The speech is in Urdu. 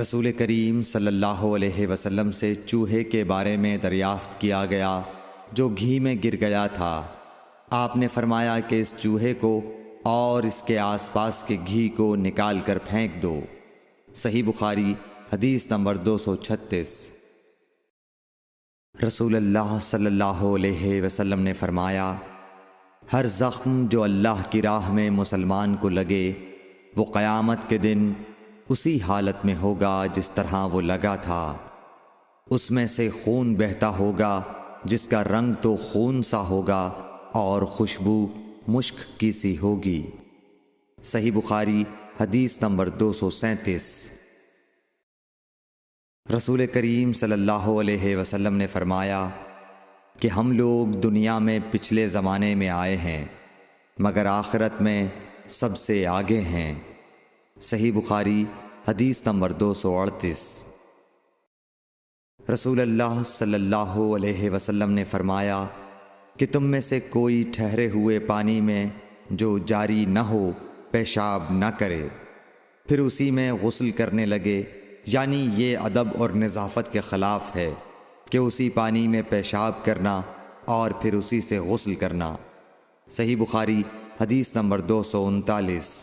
رسول کریم صلی اللہ علیہ وسلم سے چوہے کے بارے میں دریافت کیا گیا جو گھی میں گر گیا تھا۔ آپ نے فرمایا کہ اس چوہے کو اور اس کے آس پاس کے گھی کو نکال کر پھینک دو۔ صحیح بخاری حدیث نمبر 236۔ رسول اللہ صلی اللہ علیہ وسلم نے فرمایا، ہر زخم جو اللہ کی راہ میں مسلمان کو لگے وہ قیامت کے دن اسی حالت میں ہوگا جس طرح وہ لگا تھا۔ اس میں سے خون بہتا ہوگا جس کا رنگ تو خون سا ہوگا اور خوشبو مشک کی سی ہوگی۔ صحیح بخاری حدیث نمبر 237۔ رسول کریم صلی اللہ علیہ وسلم نے فرمایا کہ ہم لوگ دنیا میں پچھلے زمانے میں آئے ہیں مگر آخرت میں سب سے آگے ہیں۔ صحیح بخاری حدیث نمبر 238۔ رسول اللہ صلی اللہ علیہ وسلم نے فرمایا کہ تم میں سے کوئی ٹھہرے ہوئے پانی میں جو جاری نہ ہو پیشاب نہ کرے پھر اسی میں غسل کرنے لگے، یعنی یہ ادب اور نظافت کے خلاف ہے کہ اسی پانی میں پیشاب کرنا اور پھر اسی سے غسل کرنا۔ صحیح بخاری حدیث نمبر 239۔